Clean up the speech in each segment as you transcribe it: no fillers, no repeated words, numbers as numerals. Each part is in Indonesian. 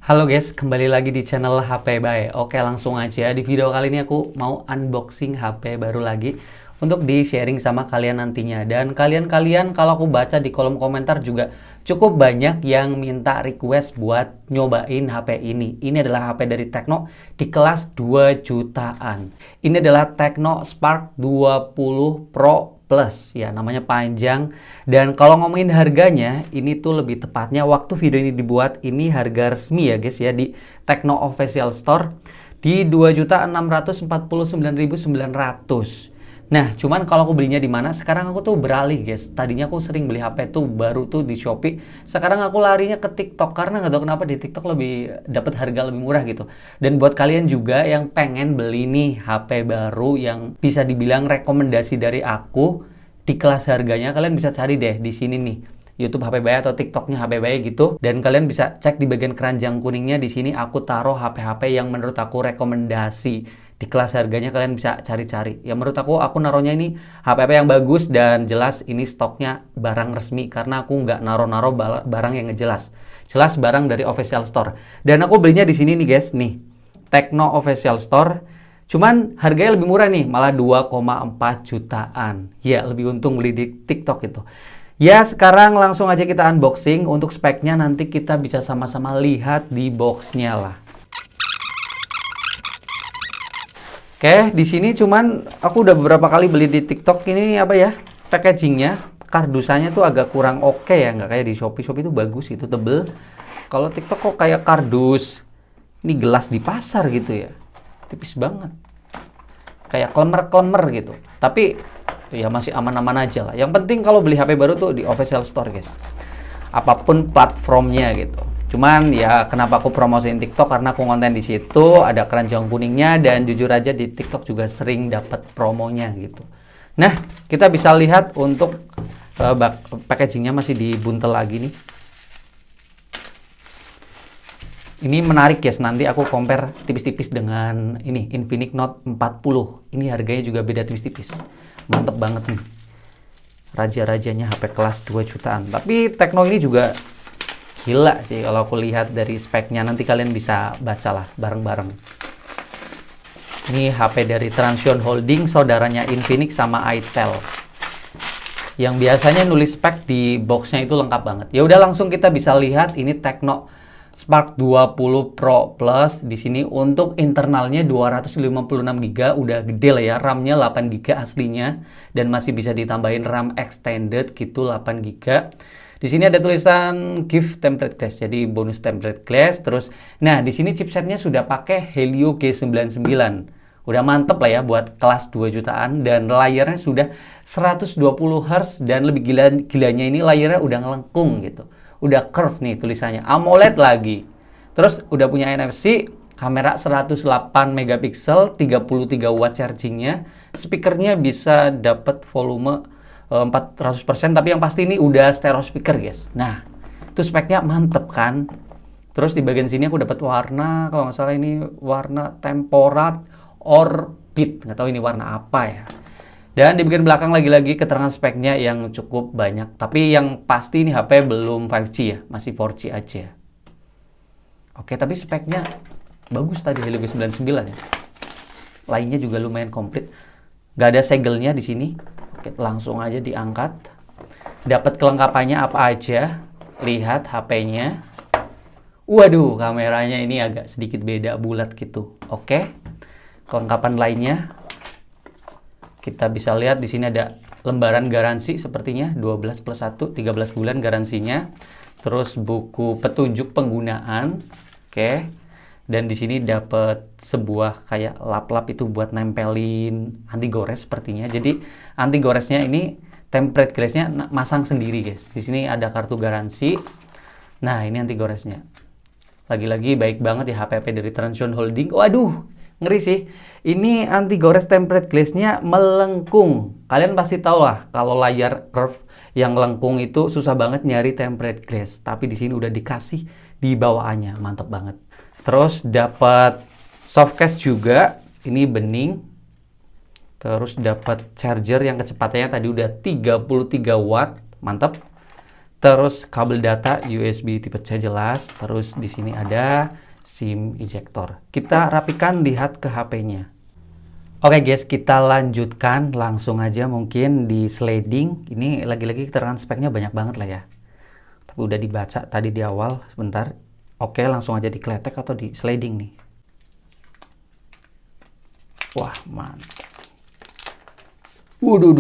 Halo guys, kembali lagi di channel HP Bae. Oke, langsung aja. Di video kali ini aku mau unboxing HP baru lagi untuk di-sharing sama kalian nantinya. Dan kalian kalau aku baca di kolom komentar juga cukup banyak yang minta request buat nyobain HP ini. Ini adalah HP dari Tecno di kelas 2 jutaan. Ini adalah Tecno Spark 20 Pro Plus, ya namanya panjang. Dan kalau ngomongin harganya, ini tuh lebih tepatnya waktu video ini dibuat, ini harga resmi ya guys ya di Tecno Official Store di 2.649.900. Nah, cuman kalau aku belinya di mana? Sekarang aku tuh beralih guys. Tadinya aku sering beli HP tuh baru tuh di Shopee. Sekarang aku larinya ke TikTok karena nggak tahu kenapa di TikTok lebih dapat harga lebih murah gitu. Dan buat kalian juga yang pengen beli nih HP baru yang bisa dibilang rekomendasi dari aku di kelas harganya, kalian bisa cari deh di sini nih. YouTube HP Bae atau TikToknya HP Bae gitu, dan kalian bisa cek di bagian keranjang kuningnya. Di sini aku taruh HP-HP yang menurut aku rekomendasi di kelas harganya, kalian bisa cari-cari. Ya menurut aku naruhnya ini HP-HP yang bagus dan jelas ini stoknya barang resmi karena aku nggak naro-naro barang yang ngejelas. Jelas barang dari official store. Dan aku belinya di sini nih guys, nih Tecno Official Store. Cuman harganya lebih murah nih, malah 2,4 jutaan. Ya lebih untung beli di TikTok itu. Ya, sekarang langsung aja kita unboxing. Untuk speknya nanti kita bisa sama-sama lihat di boxnya lah. Oke, di sini cuman aku udah beberapa kali beli di TikTok. Ini apa ya? Packagingnya, kardusanya tuh agak kurang oke ya, nggak kayak di Shopee. Shopee itu bagus, itu tebel. Kalau TikTok kok kayak kardus ini gelas di pasar gitu ya. Tipis banget. Kayak klemer-klemer gitu. Tapi ya masih aman-aman aja lah. Yang penting kalau beli HP baru tuh di official store guys, apapun platformnya gitu. Cuman ya kenapa aku promosiin TikTok, karena aku konten di situ, ada keranjang kuningnya, dan jujur aja di TikTok juga sering dapat promonya gitu. Nah, kita bisa lihat untuk packagingnya masih dibuntel lagi nih. Ini menarik guys, nanti aku compare tipis-tipis dengan ini Infinix Note 40. Ini harganya juga beda tipis-tipis. Mantep banget nih. Raja-rajanya HP kelas 2 jutaan. Tapi Tecno ini juga gila sih kalau aku lihat dari speknya. Nanti kalian bisa bacalah bareng-bareng. Ini HP dari Transsion Holding, saudaranya Infinix sama Itel. Yang biasanya nulis spek di boxnya itu lengkap banget. Ya udah langsung kita bisa lihat ini Tecno Spark 20 Pro Plus. Di sini untuk internalnya 256 GB, udah gede lah ya. RAM-nya 8 GB aslinya dan masih bisa ditambahin RAM extended gitu 8 GB. Di sini ada tulisan Give Template Glass, jadi bonus template glass. Terus nah, di sini chipsetnya sudah pakai Helio G99. Udah mantep lah ya buat kelas 2 jutaan, dan layarnya sudah 120 Hz, dan lebih gilanya ini layarnya udah ngelengkung gitu. Udah curve nih tulisannya, AMOLED lagi. Terus udah punya NFC, kamera 108 megapiksel, 33 watt chargingnya. Speakernya bisa dapat volume 400%, tapi yang pasti ini udah stereo speaker guys. Nah, itu speknya mantep kan. Terus di bagian sini aku dapat warna, kalau nggak salah ini warna temporat orbit, nggak tahu ini warna apa ya. Dan di bagian belakang lagi-lagi keterangan speknya yang cukup banyak. Tapi yang pasti ini HP belum 5G ya, masih 4G aja. Oke, tapi speknya bagus tadi, Helio G99 ya. Lainnya juga lumayan komplit. Gak ada segelnya di sini. Oke, langsung aja diangkat. Dapat kelengkapannya apa aja. Lihat HP-nya. Waduh, kameranya ini agak sedikit beda, bulat gitu. Oke. Kelengkapan lainnya kita bisa lihat di sini ada lembaran garansi sepertinya 12 plus 1, 13 bulan garansinya. Terus buku petunjuk penggunaan. Oke. Dan di sini dapat sebuah kayak lap-lap itu buat nempelin anti gores sepertinya. Jadi anti goresnya ini template glassnya masang sendiri guys. Di sini ada kartu garansi. Nah, ini anti goresnya. Lagi-lagi baik banget ya HP-HP dari Transsion Holding. Waduh, ngeri sih. Ini anti gores template glassnya melengkung. Kalian pasti tahu lah kalau layar curve yang lengkung itu susah banget nyari template glass. Tapi di sini udah dikasih di bawaannya, mantep banget. Terus dapat soft case juga, ini bening. Terus dapat charger yang kecepatannya tadi udah 33 watt, mantep. Terus kabel data USB tipe C jelas. Terus di sini ada SIM ejector. Kita rapikan, lihat ke HP-nya. Oke guys, kita lanjutkan langsung aja mungkin di sliding. Ini lagi-lagi keterangan speknya banyak banget lah ya. Tapi udah dibaca tadi di awal, sebentar. Oke, langsung aja di kletek atau di sliding nih. Wah, mantap. Waduh,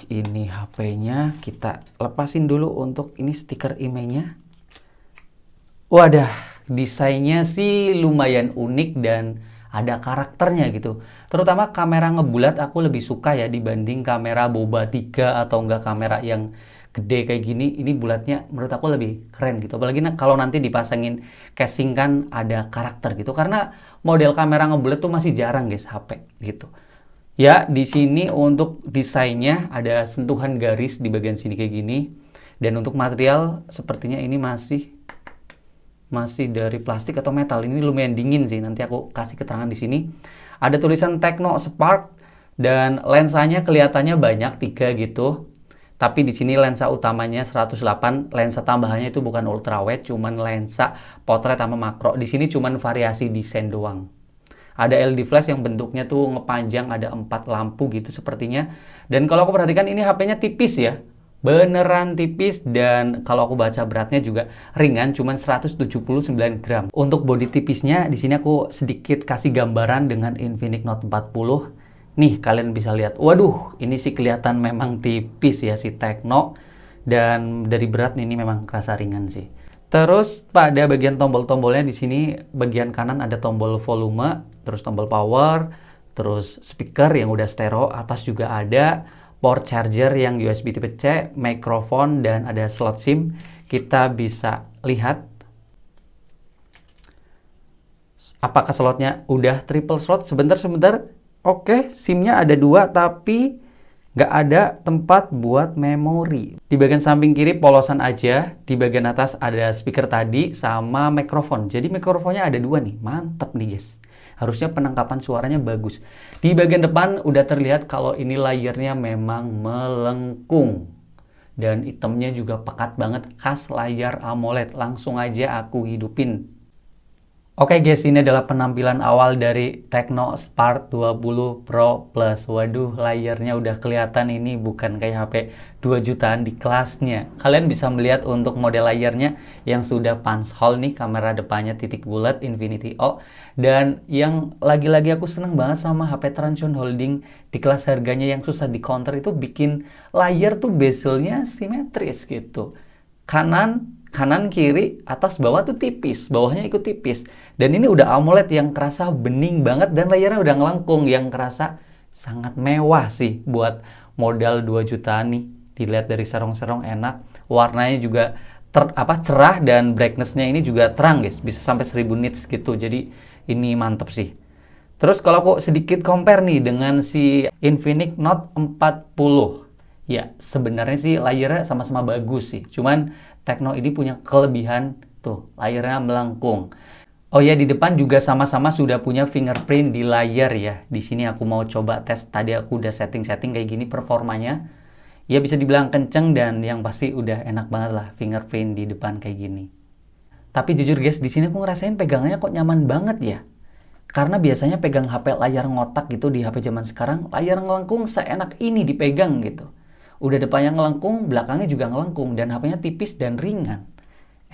ini HP-nya kita lepasin dulu untuk ini stiker emailnya. Wadah, desainnya sih lumayan unik dan ada karakternya gitu. Terutama kamera ngebulat aku lebih suka ya dibanding kamera boba 3 atau enggak kamera yang gede kayak gini. Ini bulatnya menurut aku lebih keren gitu. Apalagi kalau nanti dipasangin casing kan ada karakter gitu. Karena model kamera ngebulat tuh masih jarang guys HP gitu. Ya, di sini untuk desainnya ada sentuhan garis di bagian sini kayak gini. Dan untuk material sepertinya ini masih dari plastik atau metal. Ini lumayan dingin sih. Nanti aku kasih keterangan di sini. Ada tulisan Tecno Spark dan lensanya kelihatannya banyak 3 gitu. Tapi di sini lensa utamanya 108, lensa tambahannya itu bukan ultrawide, cuman lensa potret sama makro. Di sini cuman variasi desain doang. Ada LED flash yang bentuknya tuh ngepanjang, ada 4 lampu gitu sepertinya. Dan kalau aku perhatikan ini HP-nya tipis ya. Beneran tipis dan kalau aku baca beratnya juga ringan, cuman 179 gram. Untuk bodi tipisnya di sini aku sedikit kasih gambaran dengan Infinix Note 40. Nih, kalian bisa lihat. Waduh, ini sih kelihatan memang tipis ya si Tecno. Dan dari berat ini memang kerasa ringan sih. Terus pada bagian tombol-tombolnya di sini bagian kanan ada tombol volume, terus tombol power, terus speaker yang udah stereo, atas juga ada port charger yang USB tipe C, mikrofon dan ada slot SIM. Kita bisa lihat apakah slotnya udah triple slot. Sebentar. Oke, SIM-nya ada 2 tapi nggak ada tempat buat memori. Di bagian samping kiri polosan aja, di bagian atas ada speaker tadi sama mikrofon. Jadi mikrofonnya ada 2 nih, mantep nih guys. Harusnya penangkapan suaranya bagus. Di bagian depan udah terlihat kalau ini layarnya memang melengkung. Dan itemnya juga pekat banget, khas layar AMOLED. Langsung aja aku hidupin. Oke guys, ini adalah penampilan awal dari Tecno Spark 20 Pro Plus. Waduh, layarnya udah kelihatan ini bukan kayak HP 2 jutaan di kelasnya. Kalian bisa melihat untuk model layarnya yang sudah punch hole nih, kamera depannya titik bulat Infinity O. Dan yang lagi-lagi aku seneng banget sama HP Transsion Holding di kelas harganya yang susah di counter itu bikin layar tuh bezelnya simetris gitu. Kanan kiri atas bawah tuh tipis, bawahnya ikut tipis. Dan ini udah AMOLED yang kerasa bening banget dan layarnya udah ngelengkung yang kerasa sangat mewah sih buat modal 2 jutaan nih. Dilihat dari serong-serong enak, warnanya juga cerah dan brightness-nya ini juga terang guys, bisa sampai 1000 nits gitu. Jadi ini mantep sih. Terus kalau aku sedikit compare nih dengan si Infinix Note 40. Ya, sebenarnya sih layarnya sama-sama bagus sih. Cuman Tecno ini punya kelebihan tuh, layarnya melengkung. Oh ya, di depan juga sama-sama sudah punya fingerprint di layar ya. Di sini aku mau coba tes. Tadi aku udah setting-setting kayak gini performanya. Ya bisa dibilang kenceng dan yang pasti udah enak banget lah fingerprint di depan kayak gini. Tapi jujur guys, di sini aku ngerasain pegangannya kok nyaman banget ya. Karena biasanya pegang HP layar ngotak gitu di HP zaman sekarang, layar ngelengkung seenak ini dipegang gitu. Udah depannya ngelengkung, belakangnya juga ngelengkung dan HP-nya tipis dan ringan.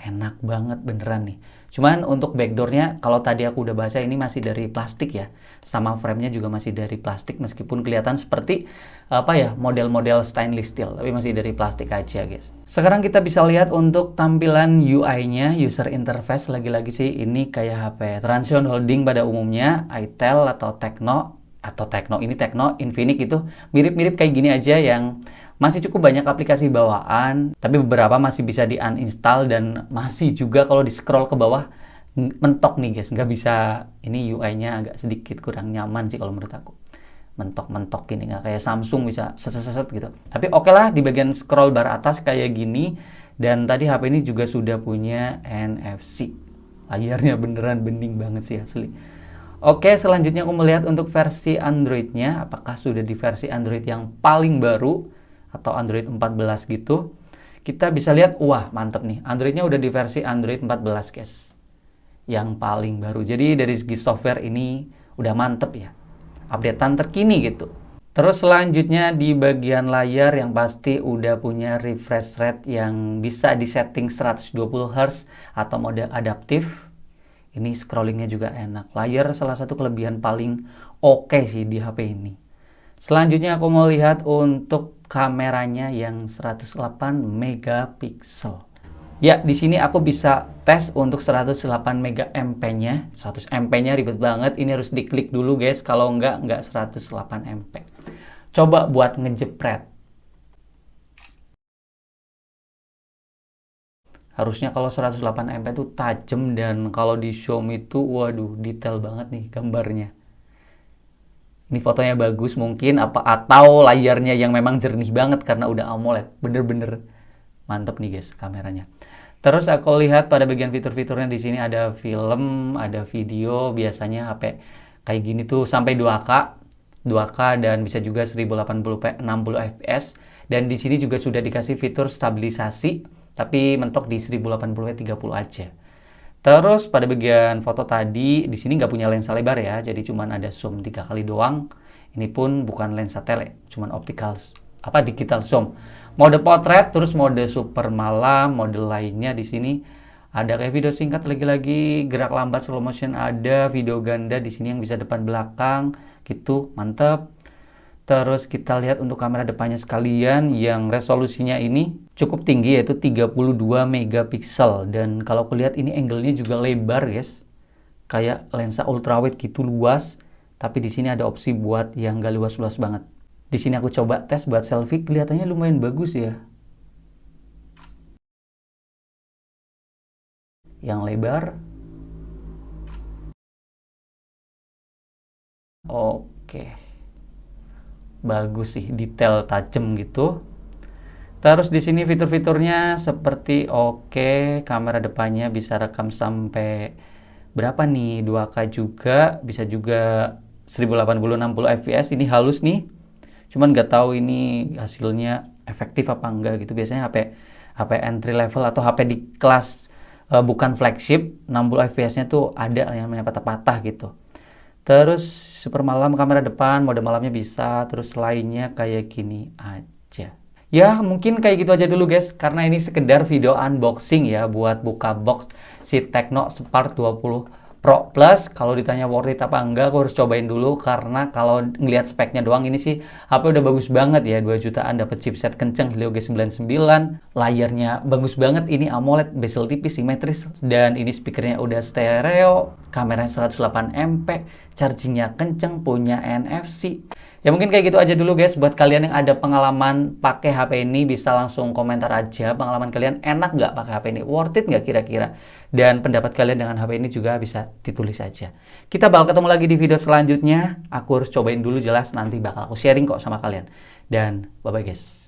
Enak banget beneran nih. Cuman untuk backdoornya, kalau tadi aku udah baca ini masih dari plastik ya. Sama frame-nya juga masih dari plastik meskipun kelihatan seperti model-model stainless steel, tapi masih dari plastik aja guys. Sekarang kita bisa lihat untuk tampilan UI-nya, user interface. Lagi-lagi sih ini kayak HP Transsion Holding pada umumnya, itel atau Tecno Infinix itu mirip-mirip kayak gini aja yang masih cukup banyak aplikasi bawaan, tapi beberapa masih bisa di uninstall dan masih juga kalau di scroll ke bawah mentok nih guys, nggak bisa. Ini UI-nya agak sedikit kurang nyaman sih kalau menurut aku, mentok-mentok gini, nggak kayak Samsung bisa set gitu. Tapi oke lah, di bagian scroll bar atas kayak gini. Dan tadi HP ini juga sudah punya NFC, layarnya beneran bening banget sih asli. Oke, selanjutnya aku melihat untuk versi Android-nya, apakah sudah di versi Android yang paling baru atau Android 14 gitu. kita bisa lihat, wah mantep nih, Androidnya udah di versi Android 14 guys, yang paling baru. Jadi dari segi software ini udah mantep ya, updatean terkini gitu. Terus selanjutnya di bagian layar yang pasti udah punya refresh rate yang bisa disetting 120 Hz atau mode adaptif. Ini scrollingnya juga enak. Layar salah satu kelebihan paling oke sih di HP ini. Selanjutnya aku mau lihat untuk kameranya yang 108 megapiksel. Ya, di sini aku bisa tes untuk 108 MP-nya. 100 MP-nya ribet banget. Ini harus diklik dulu guys. Kalau enggak 108 MP. Coba buat ngejepret. Harusnya kalau 108 MP itu tajam, dan kalau di Xiaomi itu waduh detail banget nih gambarnya. Ini fotonya bagus mungkin atau layarnya yang memang jernih banget karena udah AMOLED. Bener-bener mantep nih guys kameranya. Terus aku lihat pada bagian fitur-fiturnya di sini ada film, ada video. Biasanya HP kayak gini tuh sampai 2K dan bisa juga 1080p 60 fps. Dan di sini juga sudah dikasih fitur stabilisasi, tapi mentok di 1080p 30 aja. Terus pada bagian foto tadi, di sini nggak punya lensa lebar ya, jadi cuman ada zoom 3 kali doang. Ini pun bukan lensa tele, cuman digital zoom. Mode potret, terus mode super malam, mode lainnya di sini ada kayak video singkat, lagi-lagi gerak lambat slow motion, ada video ganda di sini yang bisa depan belakang, gitu, mantep. Terus kita lihat untuk kamera depannya sekalian yang resolusinya ini cukup tinggi, yaitu 32 megapiksel. Dan kalau aku lihat ini angle-nya juga lebar guys, kayak lensa ultrawide gitu, luas. Tapi di sini ada opsi buat yang gak luas-luas banget. Di sini aku coba tes buat selfie, kelihatannya lumayan bagus ya. Yang lebar. Oke. Bagus sih, detail tajam gitu. Terus di sini fitur-fiturnya seperti kamera depannya bisa rekam sampai berapa nih? 2K juga, bisa juga 1080 60 fps. Ini halus nih. Cuman nggak tahu ini hasilnya efektif apa enggak gitu. Biasanya HP entry level atau HP di kelas bukan flagship, 60 fps-nya tuh ada yang namanya patah-patah gitu. Terus super malam, kamera depan, mode malamnya bisa. Terus lainnya kayak gini aja. Ya mungkin kayak gitu aja dulu guys, karena ini sekedar video unboxing ya, buat buka box si Tecno Spark 20 Pro Plus. Kalau ditanya worth it apa enggak, aku harus cobain dulu, karena kalau ngelihat speknya doang ini sih HP udah bagus banget ya. 2 jutaan dapat chipset kenceng Helio G99, layarnya bagus banget, ini AMOLED, bezel tipis, simetris, dan ini speakernya udah stereo, kameranya 108 MP, chargingnya kenceng, punya NFC. Ya mungkin kayak gitu aja dulu guys. Buat kalian yang ada pengalaman pakai HP ini, bisa langsung komentar aja pengalaman kalian, enak nggak pakai HP ini, worth it nggak kira-kira, dan pendapat kalian dengan HP ini juga bisa ditulis aja. Kita bakal ketemu lagi di video selanjutnya. Aku harus cobain dulu, jelas nanti bakal aku sharing kok sama kalian. Dan bye bye guys.